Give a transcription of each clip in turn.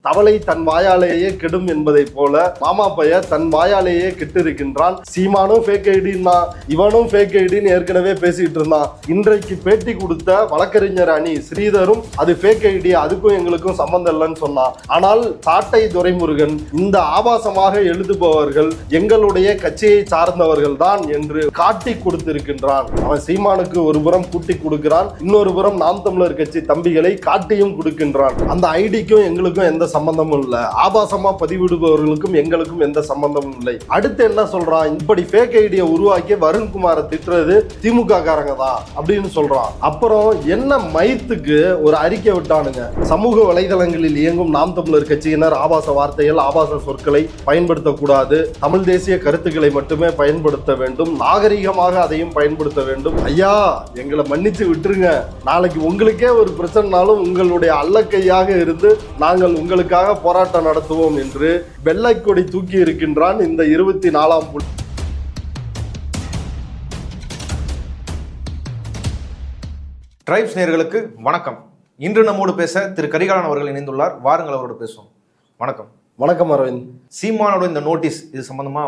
தவளை தன் வாயாலேயே கெடும் என்பதை போல மாமா பைய தன் வாயாலேயே கெட்டு இருக்கின்றான். சீமானும் ஃபேக் ஐடின்னா இவனும் ஃபேக் ஐடின்னு ஏற்கனவே பேசிட்டு இருந்தான். இன்றைக்கு பேட்டி கொடுத்த வழக்கறிஞர் அணி ஸ்ரீதரும் அது ஃபேக் ஐடி, அதுக்கும் எங்களுக்கும் சம்பந்தம் இல்லைன்னு சொன்னான். ஆனால் சாட்டை துரைமுருகன் இந்த ஆபாசமாக எழுதுபவர்கள் எங்களுடைய கட்சியை சார்ந்தவர்கள் தான் என்று காட்டி கொடுத்திருக்கின்றான். அவன் சீமானுக்கு ஒரு புறம் கூட்டி கொடுக்கிறான், இன்னொரு புறம் நாம் தமிழர் கட்சி தம்பிகளை காட்டியும் கொடுக்கின்றான். அந்த ஐடிக்கும் எங்களுக்கும் எந்த சம்பந்தமும் இல்ல, ஆபாசமா பதிவிடுபவர்களுக்கும் எங்களுக்கும் எந்த சம்பந்தமும் இல்லை. அடுத்து என்ன சொல்றான், இப்படி ஃபேக் ஐடியை உருவாக்கி வருண்குமாரை திட்டுறது திமுக காரங்க தான் அப்படின்னு சொல்றான். அப்புறம் என்ன மைத்துக்கு ஒரு அறிக்கை விட்டானுங்க, சமூக வலைதளங்களில் இயங்கும் நாம் தமிழர் கட்சியினர் ஆபாச வார்த்தைகள் ஆபாச சொற்களை பயன்படுத்தக்கூடாது, தமிழ் தேசிய கருத்துக்களை மட்டுமே பயன்படுத்த வேண்டும், நாகரிகமாக அதையும் பயன்படுத்த வேண்டும். ஐயா எங்களை மன்னிச்சு விட்டுருங்க, நாளைக்கு உங்களுக்கே ஒரு பிரச்சனைனாலும் உங்களுடைய அல்லக்கையாக இருந்து நாங்கள் உங்களுக்காக போராட்டம் நடத்துவோம் என்று வெள்ளை கொடி தூக்கி இருக்கின்றான் இந்த 24ஆம் டிரைப்ஸ் நேயர்களுக்கு வணக்கம். இன்று நம்மோடு பேச திரு கரிகாலன் அவர்கள் இணைந்துள்ளார். வாருங்கள் அவரோடு பேசுவோம். வணக்கம். வணக்கம் அரவிந்த். சீமானோட இந்த நோட்டீஸ் இது சம்பந்தமா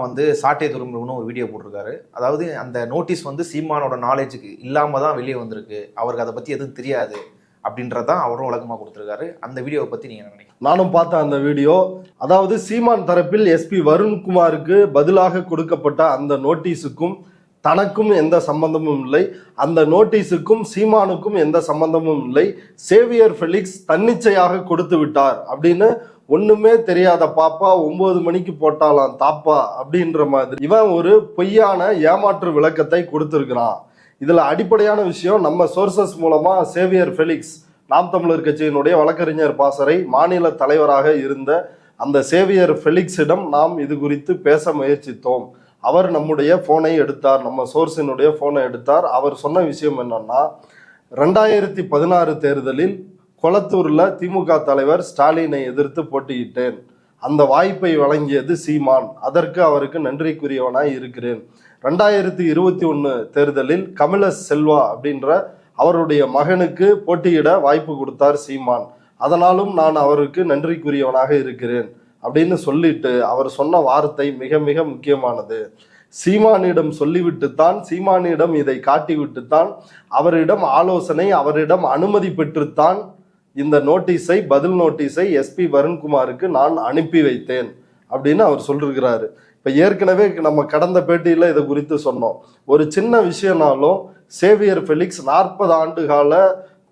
சாட்டை துரைமுருகன் ஒரு வீடியோ போட்டிருக்காரு. அதாவது அந்த நோட்டீஸ் சீமானோட நாலேஜுக்கு இல்லாம தான் வெளியே வந்திருக்கு, அவருக்கு அதை பத்தி எதுவும் தெரியாது அப்படின்றதான் அவரும் விளக்கமா கொடுத்திருக்காரு. அந்த வீடியோவை பத்தி நீங்க என்ன நினைக்கிறீங்க? நானும் பார்த்தேன் அந்த வீடியோ. அதாவது சீமான் தரப்பில் எஸ்பி வருண்குமாருக்கு பதிலாக கொடுக்கப்பட்ட அந்த நோட்டீஸுக்கும் தனக்கும் எந்த சம்பந்தமும் இல்லை, அந்த நோட்டீஸுக்கும் சீமானுக்கும் எந்த சம்பந்தமும் இல்லை, சேவியர் ஃபெலிக்ஸ் தன்னிச்சையாக கொடுத்து விட்டார் அப்படின்னு ஒண்ணுமே தெரியாத பாப்பா 9 மணிக்கு போட்டாலாம் தாப்பா அப்படின்ற மாதிரி இவன் ஒரு பொய்யான ஏமாற்று விளக்கத்தை கொடுத்திருக்கிறான். இதுல அடிப்படையான விஷயம், நம்ம சோர்சஸ் மூலமா சேவியர் ஃபெலிக்ஸ் நாம் தமிழர் கட்சியினுடைய வழக்கறிஞர் பாசறை மாநில தலைவராக இருந்த அந்த சேவியர் ஃபெலிக்ஸிடம் நாம் இது குறித்து பேச முயற்சித்தோம். அவர் நம்முடைய போனை எடுத்தார், நம்ம சோர்ஸினுடைய போனை எடுத்தார். அவர் சொன்ன விஷயம் என்னன்னா, 2016 தேர்தலில் கொளத்தூர்ல திமுக தலைவர் ஸ்டாலினை எதிர்த்து போட்டியிட்டேன், அந்த வாய்ப்பை வழங்கியது சீமான், அதற்கு அவருக்கு நன்றிக்குரியவனாய் இருக்கிறேன். 2021 தேர்தலில் கமலஸ் செல்வா அப்படின்ற அவருடைய மகனுக்கு போட்டியிட வாய்ப்பு கொடுத்தார் சீமான், அதனாலும் நான் அவருக்கு நன்றிக்குரியவனாக இருக்கிறேன் அப்படின்னு சொல்லிட்டு அவர் சொன்ன வார்த்தை மிக மிக முக்கியமானது. சீமானிடம் சொல்லிவிட்டுத்தான், சீமானிடம் இதை காட்டிவிட்டுத்தான், அவரிடம் ஆலோசனை அவரிடம் அனுமதி பெற்றுத்தான் இந்த நோட்டீஸை பதில் நோட்டீஸை எஸ்பி வருண்குமாருக்கு நான் அனுப்பி வைத்தேன் அப்படின்னு அவர் சொல்லிருக்கிறாரு. இப்போ ஏற்கனவே நம்ம கடந்த பேட்டியில் இதை குறித்து சொன்னோம். ஒரு சின்ன விஷயம்னாலும் சேவியர் ஃபெலிக்ஸ் 40 ஆண்டு கால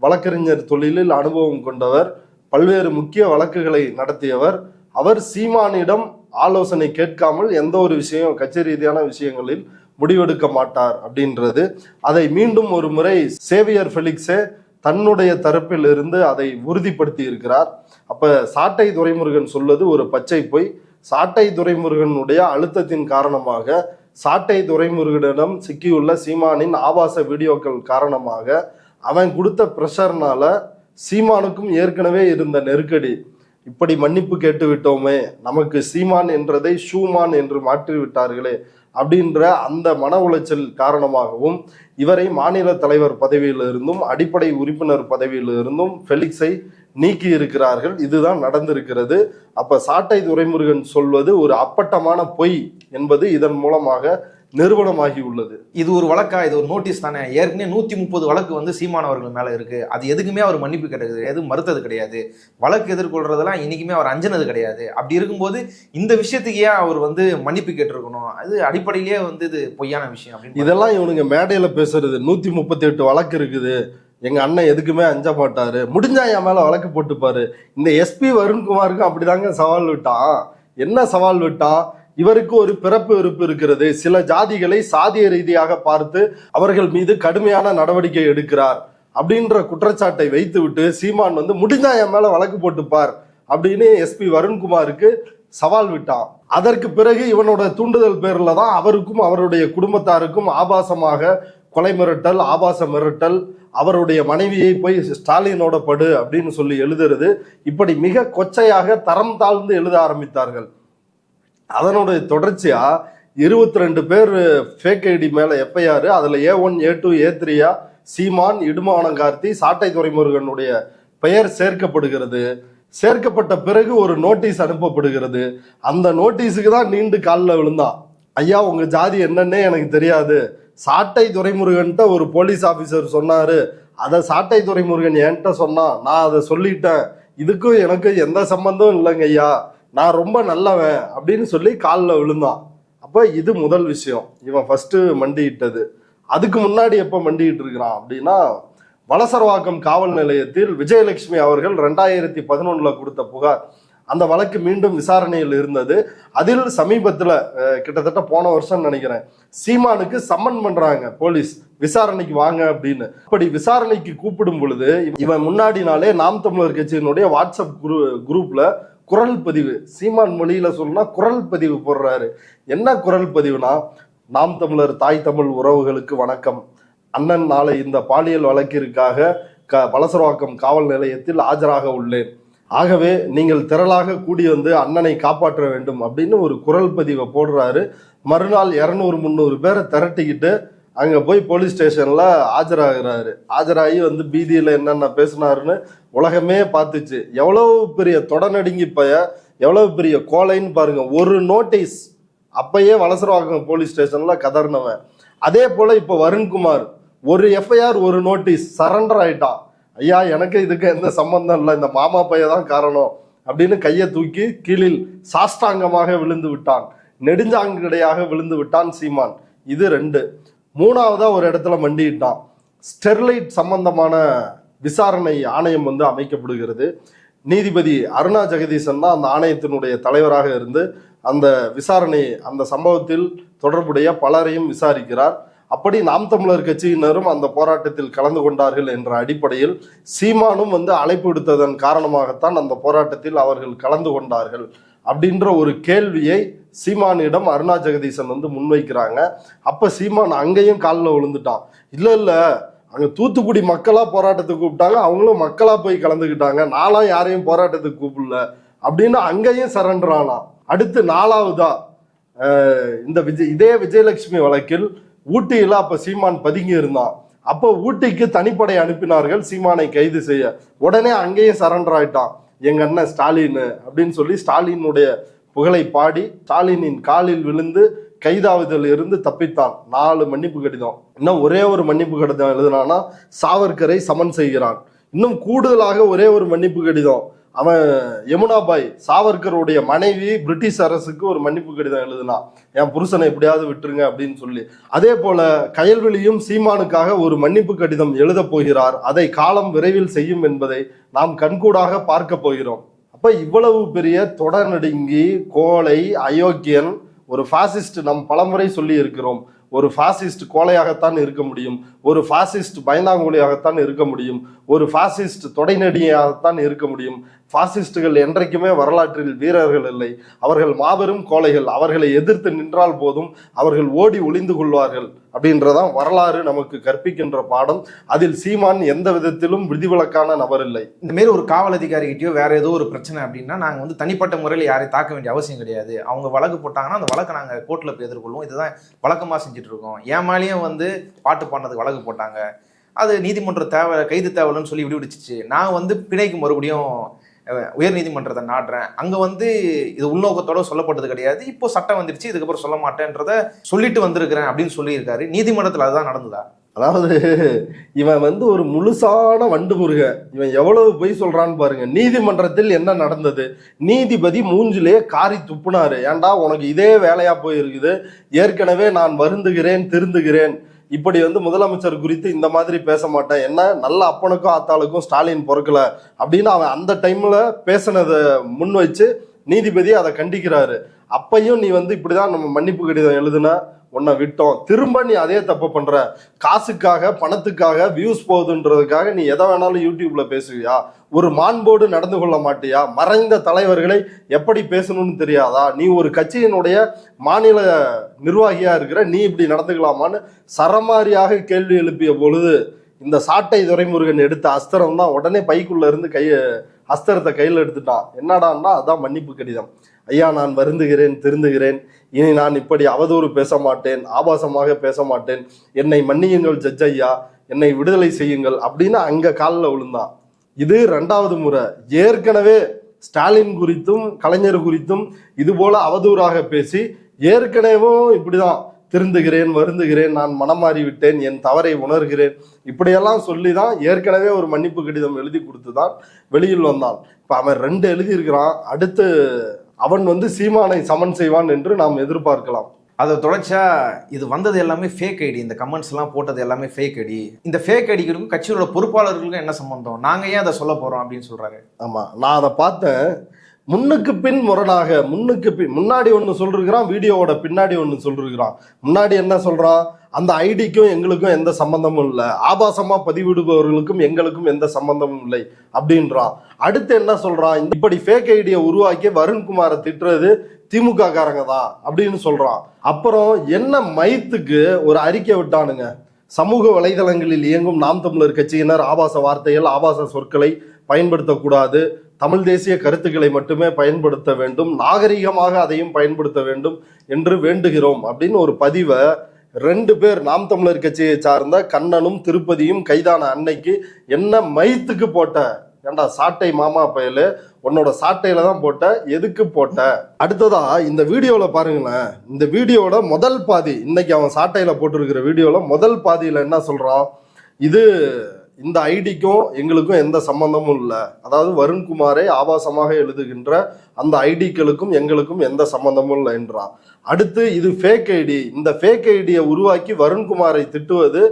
வழக்கறிஞர் தொழிலில் அனுபவம் கொண்டவர், பல்வேறு முக்கிய வழக்குகளை நடத்தியவர். அவர் சீமானிடம் ஆலோசனை கேட்காமல் எந்த ஒரு விஷயம் கட்சி ரீதியான விஷயங்களில் முடிவெடுக்க மாட்டார் அப்படின்றது. அதை மீண்டும் ஒரு முறை சேவியர் ஃபெலிக்ஸே தன்னுடைய தரப்பில் இருந்து அதை உறுதிப்படுத்தி இருக்கிறார். அப்ப சாட்டை துரைமுருகன் சொல்வது ஒரு பச்சை பொய். சாட்டை துரைமுருகனுடைய அழுத்தத்தின் காரணமாக, சாட்டை துரைமுருகனிடம் சிக்கியுள்ள சீமானின் ஆபாச வீடியோக்கள் காரணமாக, அவன் கொடுத்த பிரஷர்னால சீமானுக்கும் ஏற்கனவே இருந்த நெருக்கடி, இப்படி மன்னிப்பு கேட்டு விட்டோமே, நமக்கு சீமான் என்றதை ஷூமான் என்று மாற்றி விட்டார்களே அப்படின்ற அந்த மன உளைச்சல் காரணமாகவும் இவரை மாநில தலைவர் பதவியிலிருந்தும் அடிப்படை உறுப்பினர் பதவியிலிருந்தும் ஃபெலிக்ஸை நீக்கி இருக்கிறார்கள். இதுதான் நடந்திருக்கிறது. அப்ப சாட்டை துரைமுருகன் சொல்வது ஒரு அப்பட்டமான பொய் என்பது இதன் மூலமாக நிறுவனமாகி உள்ளது. இது ஒரு வழக்கா, இது ஒரு நோட்டீஸ் தானே. ஏற்கனவே 130 வழக்கு சீமானவர்கள் மேல இருக்கு. அது எதுக்குமே அவர் மன்னிப்பு கேட்டது எதுவும் மறுத்தது கிடையாது. வழக்கு எதிர்கொள்றதெல்லாம் இன்னைக்குமே அவர் அஞ்சினது கிடையாது. அப்படி இருக்கும்போது இந்த விஷயத்துக்கு ஏன் அவர் மன்னிப்பு கேட்டிருக்கணும்? அது அடிப்படையிலேயே இது பொய்யான விஷயம் அப்படின்னு இதெல்லாம் இவனுங்க மேடையில பேசுறது. 138 வழக்கு இருக்குது, எங்க அண்ணன் எதுக்குமே அஞ்ச மாட்டாரு, முடிஞ்சா என் மேல வழக்கு போட்டுப்பாரு. இந்த எஸ்பி வருண்குமாருக்கும் அப்படிதாங்க சவால் விட்டான். என்ன சவால் விட்டான்? இவருக்கு ஒரு பிறப்பு வெறுப்பு இருக்கிறது, சில ஜாதிகளை சாதிய ரீதியாக பார்த்து அவர்கள் மீது கடுமையான நடவடிக்கை எடுக்கிறார் அப்படின்ற குற்றச்சாட்டை வைத்து விட்டு சீமான் முடிஞ்சா என் மேல வழக்கு போட்டுப்பார் அப்படின்னு எஸ்பி வருண்குமாருக்கு சவால் விட்டான். அதற்கு பிறகு இவனோட தூண்டுதல் பேர்ல தான் அவருக்கும் அவருடைய குடும்பத்தாருக்கும் ஆபாசமாக கொலை மிரட்டல், ஆபாச மிரட்டல், அவருடைய மனைவியை போய் ஸ்டாலினோட படு அப்படின்னு சொல்லி எழுதுறது, இப்படி மிக கொச்சையாக தரம் தாழ்ந்து எழுத ஆரம்பித்தார்கள். அதனுடைய தொடர்ச்சியா 22 பேர் ஃபேக் ஐடி மேல எஃப்ஐஆர், அதுல A1 A2 A3 சீமான், இடுமானம் கார்த்தி, சாட்டை துரைமுருகனுடைய பெயர் சேர்க்கப்படுகிறது. சேர்க்கப்பட்ட பிறகு ஒரு நோட்டீஸ் அனுப்பப்படுகிறது. அந்த நோட்டீஸுக்கு தான் நீண்டு காலில் விழுந்தான். ஐயா உங்க ஜாதி என்னன்னே எனக்கு தெரியாது, சாட்டை துரைமுருகன்ட்ட ஒரு போலீஸ் ஆபீசர் சொன்னாரு, அதை சாட்டை துரைமுருகன் என்கிட்ட சொன்னா, நான் அதை சொல்லிட்டேன், இதுக்கும் எனக்கு எந்த சம்பந்தம் இல்லைங்க ஐயா, நான் ரொம்ப நல்லவன் அப்படின்னு சொல்லி காலில் விழுந்தான். அப்ப இது முதல் விஷயம், இவன் ஃபர்ஸ்ட் மண்டியிட்டது. அதுக்கு முன்னாடி எப்ப மண்டிட்டு இருக்கிறான் அப்படின்னா, வலசரவாக்கம் காவல் நிலையத்தில் விஜயலட்சுமி அவர்கள் 2011 கொடுத்த புகார், அந்த வழக்கு மீண்டும் விசாரணையில் இருந்தது. அதில் சமீபத்தில் கிட்டத்தட்ட போன வருஷம் நினைக்கிறேன், சீமானுக்கு சம்மன் பண்றாங்க போலீஸ், விசாரணைக்கு வாங்க அப்படின்னு. அப்படி விசாரணைக்கு கூப்பிடும் பொழுது இவன் முன்னாடி நாளே நாம் தமிழர் கட்சியினுடைய வாட்ஸ்அப் குரூப்ல குரல் பதிவு, சீமான் மொழியில சொல்லணும்னா குரல் பதிவு போடுறாரு. என்ன குரல் பதிவுனா, நாம் தமிழர் தாய் தமிழ் உறவுகளுக்கு வணக்கம், அண்ணன் நாளை இந்த பாலியல் வழக்கிற்காக வலசரவாக்கம் காவல் நிலையத்தில் ஆஜராக உள்ளேன், ஆகவே நீங்கள் திரளாக கூடி வந்து அண்ணனை காப்பாற்ற வேண்டும் அப்படின்னு ஒரு குரல் பதிவை போடுறாரு. மறுநாள் 200-300 பேரை திரட்டிக்கிட்டு அங்க போய் போலீஸ் ஸ்டேஷன்ல ஆஜராகிறாரு. ஆஜராகி வந்து பீதியில என்னென்ன பேசினாருன்னு உலகமே பார்த்துச்சு. எவ்வளவு பெரிய தொடநடுங்கி எவ்வளவு பெரிய கோலைன்னு பாருங்க. ஒரு நோட்டீஸ், அப்பயே வலசரவாக்கம் போலீஸ் ஸ்டேஷன்ல கதறினவன். அதே போல இப்ப வருண்குமார் ஒரு எஃப்ஐஆர் ஒரு நோட்டீஸ், சரண்டர் ஆயிட்டான். ஐயா எனக்கு இதுக்கு எந்த சம்பந்தம் இல்லை, இந்த மாமா பையன் தான் காரணம் அப்படின்னு கையை தூக்கி கீழில் சாஷ்டாங்கமாக விழுந்து விட்டான், நெடுஞ்சாங்கடையாக விழுந்து விட்டான் சீமான். இது 2. மூணாவதா ஒரு இடத்துல மண்டிட்டான். ஸ்டெர்லைட் சம்பந்தமான விசாரணை ஆணையம் வந்து அமைக்கப்படுகிறது. நீதிபதி அருணா ஜெகதீசன் தான் அந்த ஆணையத்தினுடைய தலைவராக இருந்து அந்த விசாரணை, அந்த சம்பவத்தில் தொடர்புடைய பலரையும் விசாரிக்கிறார். அப்படி நாம் தமிழர் கட்சியினரும் அந்த போராட்டத்தில் கலந்து கொண்டார்கள் என்ற அடிப்படையில் சீமானும் வந்து அழைப்பு விடுத்ததன் காரணமாகத்தான் அந்த போராட்டத்தில் அவர்கள் கலந்து கொண்டார்கள் அப்படின்ற ஒரு கேள்வியை சீமானிடம் அருணா ஜெகதீசன் வந்து முன்வைக்கிறாங்க. அப்ப சீமான் அங்கேயும் காலில் விழுந்துட்டான். இல்ல அங்க தூத்துக்குடி மக்களா போராட்டத்துக்கு கூப்பிட்டாங்க, அவங்களும் மக்களா போய் கலந்துக்கிட்டாங்க, நானும் யாரையும் போராட்டத்துக்கு கூப்பிடல அப்படின்னு அங்கேயும் சரண்டர் ஆனான். அடுத்து 4வதா இந்த இதே விஜயலட்சுமி வழக்கில் ஊட்டியில அப்ப சீமான் பதுங்கி இருந்தான். அப்போ ஊட்டிக்கு தனிப்படை அனுப்பினார்கள் சீமானை கைது செய்ய. உடனே அங்கேயும் சரண்டர் ஆயிட்டான். எங்க அண்ணன் ஸ்டாலின் அப்படின்னு சொல்லி ஸ்டாலினுடைய புகழை பாடி ஸ்டாலினின் காலில் விழுந்து கைதாவதில் இருந்து தப்பித்தான். 4 மன்னிப்பு கடிதம். இன்னும் ஒரே ஒரு மன்னிப்பு கடிதம் எழுதினானா சாவர்கரை சமன் செய்கிறான். இன்னும் கூடுதலாக ஒரே ஒரு மன்னிப்பு கடிதம், அவன் யமுனாபாய் சாவர்கருடைய மனைவி பிரிட்டிஷ் அரசுக்கு ஒரு மன்னிப்பு கடிதம் எழுதினான், என் புருஷனை எப்படியாவது விட்டுருங்க அப்படின்னு சொல்லி. அதே போல கயல்விழியும் சீமானுக்காக ஒரு மன்னிப்பு கடிதம் எழுத போகிறார். அதை காலம் விரைவில் செய்யும் என்பதை நாம் கண்கூடாக பார்க்க போகிறோம். அப்ப இவ்வளவு பெரிய தொடர்நடுங்கி கோலை அயோக்கியன் ஒரு பாசிஸ்ட், நம் பலமுறை சொல்லி இருக்கிறோம், ஒரு பாசிஸ்ட் கோலையாகத்தான் இருக்க முடியும், ஒரு பாசிஸ்ட் பயந்தாங்குழியாகத்தான் இருக்க முடியும், ஒரு பாசிஸ்ட் தொடைநடிகையாகத்தான் இருக்க முடியும். பாசிஸ்டுகள் என்றைக்குமே வரலாற்றில் வீரர்கள் இல்லை, அவர்கள் மாபெரும் கோழைகள். அவர்களை எதிர்த்து நின்றால் போதும், அவர்கள் ஓடி ஒளிந்து கொள்வார்கள் அப்படின்றதான் வரலாறு நமக்கு கற்பிக்கின்ற பாடம். அதில் சீமான் எந்த விதத்திலும் விதிவிலக்கான நபர் இல்லை. இந்த மாரி ஒரு காவல் அதிகாரிகிட்டயோ வேற ஏதோ ஒரு பிரச்சனை அப்படின்னா நாங்கள் வந்து தனிப்பட்ட முறையில் யாரையும் தாக்க வேண்டிய அவசியம் கிடையாது. அவங்க வழக்கு போட்டாங்கன்னா அந்த வழக்கை நாங்கள் கோர்ட்டில் போய் எதிர்கொள்வோம். இதுதான் வழக்கமாக செஞ்சுட்டு இருக்கோம். என் மேலேயும் வந்து பாட்டு பாடினதுக்கு வழக்கு போட்டாங்க, அது நீதிமன்றம் கைது தேவைன்னு சொல்லி விடுவிச்சிச்சு. நான் வந்து பிணைக்கு மறுபடியும் உயர் நீதிமன்றத்தை நாடுறேன். அங்க வந்து இது உள்நோக்கத்தோட சொல்லப்பட்டது கிடையாது, இப்போ சட்டம் வந்துருச்சு, இதுக்கப்புறம் சொல்ல மாட்டேன்றத சொல்லிட்டு வந்திருக்கிறேன் அப்படின்னு சொல்லியிருக்காரு. நீதிமன்றத்தில் அதுதான் நடந்ததா? அதாவது இவன் வந்து ஒரு முழுசான வண்டு முருக. இவன் எவ்வளவு பொய் சொல்றான்னு பாருங்க. நீதிமன்றத்தில் என்ன நடந்தது? நீதிபதி மூஞ்சிலே காரி துப்புனாரு. ஏன்டா உனக்கு இதே வேலையா போயிருக்குது, ஏற்கனவே நான் வருந்துகிறேன் திருந்துகிறேன், இப்படி வந்து முதலமைச்சர் குறித்து இந்த மாதிரி பேச மாட்டேன், என்ன நல்ல அப்பனுக்கும் ஆத்தாளுக்கும் ஸ்டாலின் பொறுக்கல அப்படின்னு அவன் அந்த டைம்ல பேசினதை முன் வச்சு நீதிபதி அதை கண்டிக்கிறாரு. அப்பையும் நீ வந்து இப்படிதான் நம்ம மன்னிப்பு கடிதம் எழுதுன, உன்னை விட்டோம், திரும்ப நீ அதே தப்பு பண்ற, காசுக்காக பணத்துக்காக வியூஸ் போகுதுன்றதுக்காக நீ எதை வேணாலும் யூடியூப்ல பேசுவியா? ஒரு மாண்போடு நடந்து கொள்ள மாட்டியா? மறைந்த தலைவர்களை எப்படி பேசணும்னு தெரியாதா? நீ ஒரு கட்சியினுடைய மாநில நிர்வாகியா இருக்கிற, நீ இப்படி நடந்துக்கலாமான்னு சரமாரியாக கேள்வி எழுப்பிய பொழுது இந்த சாட்டை துரைமுருகன் எடுத்த அஸ்திரம் தான் உடனே பைக்குள்ள இருந்து அஸ்திரத்தை கையில் எடுத்துட்டான். என்னடான்னா அதான் மன்னிப்பு கடிதம். ஐயா நான் வருந்துகிறேன் திருந்துகிறேன், இனி நான் இப்படி அவதூறு பேச மாட்டேன், ஆபாசமாக பேச மாட்டேன், என்னை மன்னியுங்கள் ஜட்ஜ் ஐயா, என்னை விடுதலை செய்யுங்கள் அப்படின்னு அங்க காலில் விழுந்தான். இது 2வது முறை. ஏற்கனவே ஸ்டாலின் குறித்தும் கலைஞர் குறித்தும் இது போல அவதூறாக பேசி ஏற்கனவே இப்படிதான் திருந்துகிறேன், வருந்துகிறேன், நான் மனம் மாறி விட்டேன், என் தவறை உணர்கிறேன், இப்படியெல்லாம் சொல்லி தான் ஏற்கனவே ஒரு மன்னிப்பு கடிதம் எழுதி கொடுத்து தான் வெளியில் வந்தான். இப்போ அவன் 2 எழுதியிருக்கிறான். அடுத்து அவன் சீமானை சமன் செய்வான் என்று நாம் எதிர்பார்க்கலாம். அதை தொடர்ச்சியா இது வந்தது எல்லாமே ஃபேக் ஐடி, இந்த கமெண்ட்ஸ் எல்லாம் போட்டது எல்லாமே ஃபேக் ஐடி. இந்த ஃபேக் ஐடிகளுக்கும் கட்சியோட பொறுப்பாளர்களுக்கும் என்ன சம்பந்தம், நாங்க ஏன் அதை சொல்ல போறோம் அப்படின்னு சொல்றாரு. ஆமா, நான் அதை பார்த்தேன். முன்னுக்கு பின் முரணாக, முன்னாடி ஒன்று சொல்லிருக்கிறான், வீடியோவோட பின்னாடி ஒன்று சொல்லிருக்கிறான். முன்னாடி என்ன சொல்றான், அந்த ஐடிக்கும் எங்களுக்கும் எந்த சம்பந்தமும் இல்லை, ஆபாசமா பதிவிடுபவர்களுக்கும் எங்களுக்கும் எந்த சம்பந்தமும் இல்லை அப்படின்றான். அடுத்து என்ன சொல்றான், இப்படி ஃபேக் ஐடியை உருவாக்கி வருண்குமாரை திட்டுறது திமுக காரங்க தான் அப்படின்னு சொல்றான். அப்புறம் என்ன மைத்துக்கு ஒரு அறிக்கை விட்டானுங்க, சமூக வலைதளங்களில் இயங்கும் நாம் தமிழர் கட்சியினர் ஆபாச வார்த்தைகள், ஆபாச சொற்களை பயன்படுத்தக்கூடாது, தமிழ் தேசிய கருத்துக்களை மட்டுமே பயன்படுத்த வேண்டும், நாகரிகமாக அதையும் பயன்படுத்த வேண்டும் என்று வேண்டுகிறோம் அப்படின்னு ஒரு பதிவை 2 பேர் நாம் தமிழர் கட்சியை சார்ந்த கண்ணனும் திருப்பதியும் கைதான அன்னைக்கு என்ன மைத்துக்கு போட்ட, ஏண்டா சாட்டை மாமா பயலு, உன்னோட சாட்டையில தான் போட்ட, எதுக்கு போட்ட? அடுத்ததா இந்த வீடியோல பாருங்களேன், இந்த வீடியோட முதல் பாதி, இன்னைக்கு அவன் சாட்டையில போட்டிருக்கிற வீடியோல முதல் பாதியில என்ன சொல்றான், இது இந்த ஐடிக்கும் எங்களுக்கும் எந்த சம்பந்தமும் இல்லை, அதாவது வருண்குமாரை ஆபாசமாக எழுதுகின்ற அந்த ஐடிக்களுக்கும் எங்களுக்கும் எந்த சம்பந்தமும் இல்லை என்றான். அடுத்து இது ஃபேக் ஐடி, இந்த ஃபேக் ஐடியை உருவாக்கி வருண்குமாரை திட்டுவது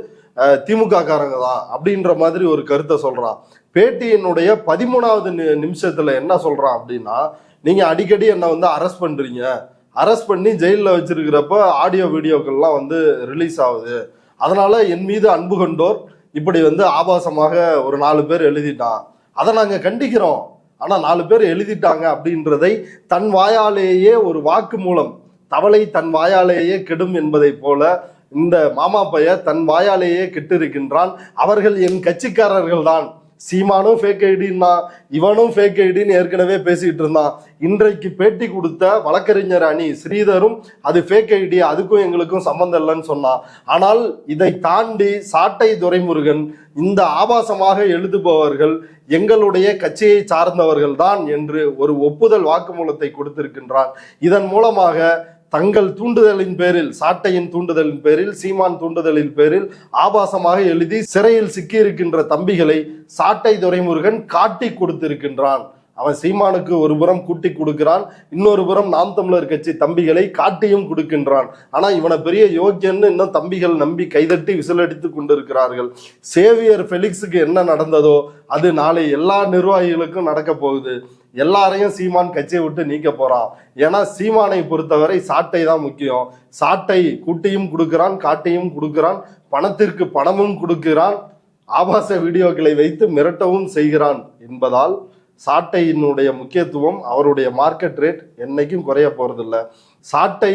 திமுக காரங்க தான் அப்படின்ற மாதிரி ஒரு கருத்தை சொல்றான். பேட்டியினுடைய 13வது நிமிஷத்துல என்ன சொல்றான் அப்படின்னா, நீங்க அடிக்கடி என்ன அரெஸ்ட் பண்றீங்க, அரெஸ்ட் பண்ணி ஜெயிலில் வச்சிருக்கிறப்ப ஆடியோ வீடியோக்கள்லாம் ரிலீஸ் ஆகுது, அதனால என் மீது அன்பு கொண்டோர் இப்படி ஆபாசமாக ஒரு 4 பேர் எழுதிட்டான், அதை நாங்கள் கண்டிக்கிறோம், ஆனால் 4 பேர் எழுதிட்டாங்க அப்படின்றதை தன் வாயாலேயே ஒரு வாக்கு மூலம், தவளை தன் வாயாலேயே கெடும் என்பதை போல இந்த மாமா பைய தன் வாயாலேயே கெட்டிருக்கின்றான். அவர்கள் என் கட்சிக்காரர்கள் தான், சீமானும் ஃபேக் ஐடின்னா இவனும் ஃபேக் ஐடின்னு ஏற்கனவே பேசிட்டு இருந்தான். இன்றைக்கு பேட்டி கொடுத்த வழக்கறிஞர் அணி ஸ்ரீதரும் அது ஃபேக் ஐடி, அதுக்கும் எங்களுக்கும் சம்பந்தம் இல்லைன்னு சொன்னான். ஆனால் இதை தாண்டி சாட்டை துரைமுருகன் இந்த ஆபாசமாக எழுதுபவர்கள் எங்களுடைய கட்சியை சார்ந்தவர்கள் தான் என்று ஒரு ஒப்புதல் வாக்குமூலத்தை கொடுத்திருக்கின்றான். இதன் மூலமாக தங்கள் தூண்டுதலின் பேரில், சாட்டையின் தூண்டுதலின் பேரில், சீமான் தூண்டுதலின் பேரில் ஆபாசமாக எழுதி சிறையில் சிக்கியிருக்கின்ற தம்பிகளை சாட்டை துரைமுருகன் காட்டி கொடுத்திருக்கின்றான். அவன் சீமானுக்கு ஒரு புறம் கூட்டி கொடுக்கிறான், இன்னொரு புறம் நாம் தமிழர் கட்சி தம்பிகளை காட்டியும் கொடுக்கின்றான். ஆனா இவனை பெரிய யோக்கியன்னு இன்னும் தம்பிகள் நம்பி கைதட்டி விசிலடித்து கொண்டிருக்கிறார்கள். சேவியர் ஃபெலிக்ஸுக்கு என்ன நடந்ததோ அது நாளை எல்லா நிர்வாகிகளுக்கும் நடக்க போகுது. எல்லாரையும் சீமான் கட்சியை விட்டு நீக்க போறான். ஏன்னா சீமானை பொறுத்தவரை சாட்டை தான் முக்கியம். சாட்டை கூட்டியும் கொடுக்கிறான், காட்டியும் கொடுக்கிறான், பணத்திற்கு பணமும் கொடுக்கிறான், ஆபாச வீடியோக்களை வைத்து மிரட்டவும் செய்கிறான் என்பதால் சாட்டையினுடைய முக்கியத்துவம், அவருடைய மார்க்கெட் ரேட் என்னைக்கும் குறைய போறதில்லை. சாட்டை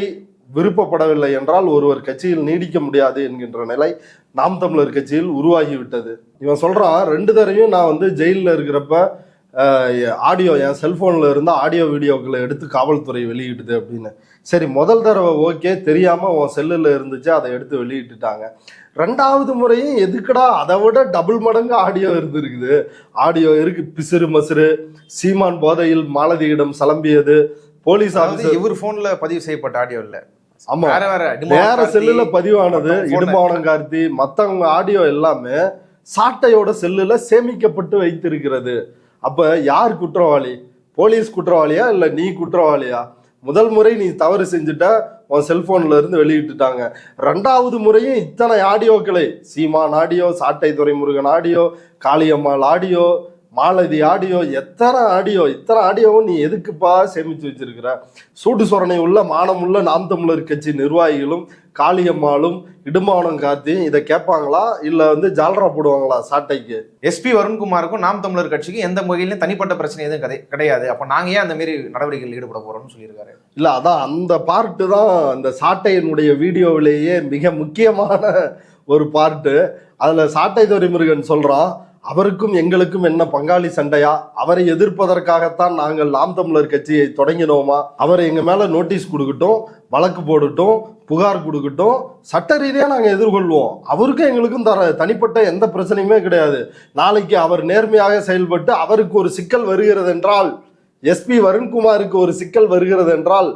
விருப்பப்படவில்லை என்றால் ஒருவர் கட்சியில் நீடிக்க முடியாது என்கின்ற நிலை நாம் தமிழர் கட்சியில் உருவாகிவிட்டது. இவன் சொல்றான், 2 தடவையும் நான் ஜெயிலில் இருக்கிறப்ப ஆடியோ, என் செல்போன்ல இருந்த ஆடியோ வீடியோக்களை எடுத்து காவல்துறை வெளியிடுது அப்படின்னு. சரி, முதல் தடவை ஓகே, தெரியாம உன் செல்லுல இருந்துச்சு, அதை எடுத்து வெளியிட்டுட்டாங்க. 2வது முறையும் எதுக்குடா, அதை விட டபுள் மடங்கு ஆடியோ இருந்திருக்குது. ஆடியோ இருக்கு, பிசிறு மசுறு, சீமான் போதையில் மாலதியிடம் சலம்பியது, போலீஸ் ஆபீசர் இவர் போன்ல பதிவு செய்யப்பட்ட ஆடியோ இல்ல, ஆமா வேற செல்லுல பதிவானது, இடுமாவனம் கார்த்தி, மத்தவங்க ஆடியோ எல்லாமே சாட்டையோட செல்லுல சேமிக்கப்பட்டு வைத்திருக்கிறது. அப்ப யார் குற்றவாளி? போலீஸ் குற்றவாளியா இல்ல நீ குற்றவாளியா? முதல் முறை நீ தவறு செஞ்சுட்ட, உன் செல்போன்ல இருந்து வெளியிட்டுட்டாங்க. 2வது முறையும் இத்தனை ஆடியோக்களை, சீமான் ஆடியோ, சாட்டை Duraimurugan audio, Kaliammal audio, Malathi audio, இத்தனை ஆடியோவும் நீ எதுக்குப்பா சேமிச்சு வச்சிருக்கிற? சூடு சொரணை உள்ள மானம் உள்ள நாம் தமிழர் கட்சி நிர்வாகிகளும் காளியம்மாளும் இடுமாவனம் கார்த்தியும் இதை கேட்பாங்களா இல்ல ஜால்ரா போடுவாங்களா சாட்டைக்கு? எஸ்பி வருண்குமாருக்கும் நாம் தமிழர் கட்சிக்கும் எந்த வகையிலும் தனிப்பட்ட பிரச்சனை எதுவும் கிடையாது. அப்ப நாங்க ஏன் அந்த மாதிரி நடவடிக்கைகள் ஈடுபட போறோம்னு சொல்லியிருக்காரு. இல்ல, அதான் அந்த பார்ட்டு தான் அந்த சாட்டையினுடைய வீடியோவிலேயே மிக முக்கியமான ஒரு பார்ட்டு. அதுல சாட்டை துரைமுருகன் சொல்றான், அவருக்கும் எங்களுக்கும் என்ன பங்காளி சண்டையா? அவரை எதிர்ப்பதற்காகத்தான் நாங்கள் நாம் தமிழர் கட்சியை தொடங்கினோமா? அவர் எங்க மேல நோட்டீஸ் கொடுக்கட்டும், வழக்கு போடட்டும், புகார் கொடுக்கட்டும், சட்ட ரீதியா நாங்க எதிர்கொள்வோம். அவருக்கும் எங்களுக்கும் தனிப்பட்ட எந்த பிரச்சனையுமே கிடையாது. நாளைக்கு அவர் நேர்மையாக செயல்பட்டு அவருக்கு ஒரு சிக்கல் வருகிறது என்றால் எஸ்பி வருண்குமாருக்கு ஒரு சிக்கல் வருகிறது என்றால்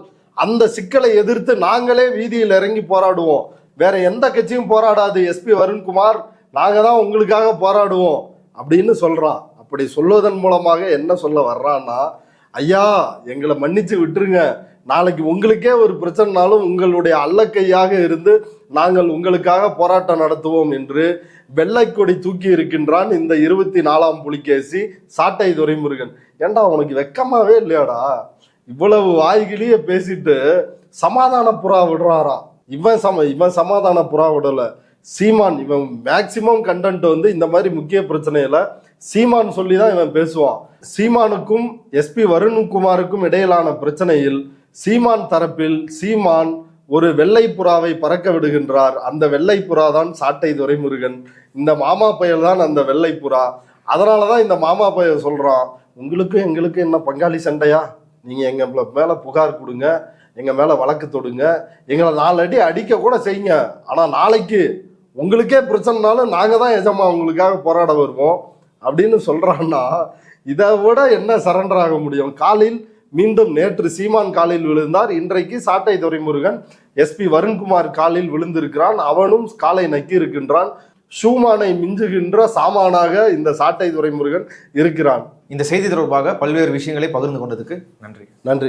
அந்த சிக்கலை எதிர்த்து நாங்களே வீதியில் இறங்கி போராடுவோம். வேற எந்த கட்சியும் போராடாது. எஸ்பி வருண்குமார் நாங்க தான் உங்களுக்காக போராடுவோம் அப்படின்னு சொல்றான். அப்படி சொல்வதன் மூலமாக என்ன சொல்ல வர்றான்னா, ஐயா எங்களை மன்னிச்சு விட்டுருங்க, நாளைக்கு உங்களுக்கே ஒரு பிரச்சனைனாலும் உங்களுடைய அல்லக்கையாக இருந்து நாங்கள் உங்களுக்காக போராட்டம் நடத்துவோம் என்று வெள்ளைக்கொடி தூக்கி இருக்கின்றான் இந்த 24ஆம் புலிகேசி சாட்டை துரைமுருகன். ஏண்டா உனக்கு வெக்கமாவே இல்லையாடா? இவ்வளவு வாய்கிலேயே பேசிட்டு சமாதான புறா விடுறாராம். இவன் சமாதான புறா விடல, சீமான். இவன் மேக்சிமம் கண்டென்ட் வந்து இந்த மாதிரி முக்கிய பிரச்சனையில சீமான் சொல்லிதான் இவன் பேசுவான். சீமானுக்கும் எஸ்பி வருண்குமாருக்கும் இடையிலான பிரச்சனையில் சீமான் தரப்பில் சீமான் ஒரு வெள்ளை புறாவை பறக்க விடுகின்றார். அந்த வெள்ளை புறா தான் சாட்டை துரைமுருகன். இந்த மாமா பயல் தான் அந்த வெள்ளை புறா. அதனாலதான் இந்த மாமா பயல் சொல்றான், உங்களுக்கும் எங்களுக்கும் என்ன பங்காளி சண்டையா? நீங்க எங்க மேல புகார் கொடுங்க, எங்க மேல வழக்கு தொடுங்க, எங்களை 4 அடி அடிக்க கூட செய்யுங்க. ஆனா நாளைக்கு உங்களுக்கே பிரச்சனைனாலும் நாங்க தான் எஜமா உங்களுக்காக போராட வருவோம் அப்படின்னு சொல்றான்னா, இதை விட என்ன சரண்டர் ஆக முடியும்? காலில் மீண்டும் நேற்று சீமான் காலில் விழுந்தார். இன்றைக்கு சாட்டை துரைமுருகன் எஸ்பி வருண்குமார் காலில் விழுந்திருக்கிறான். அவனும் காலை நக்கி இருக்கின்றான். ஷூமானை மிஞ்சுகின்ற சாமானாக இந்த சாட்டை துரைமுருகன் இருக்கிறான். இந்த செய்தி தொடர்பாக பல்வேறு விஷயங்களை பகிர்ந்து கொண்டதுக்கு நன்றி.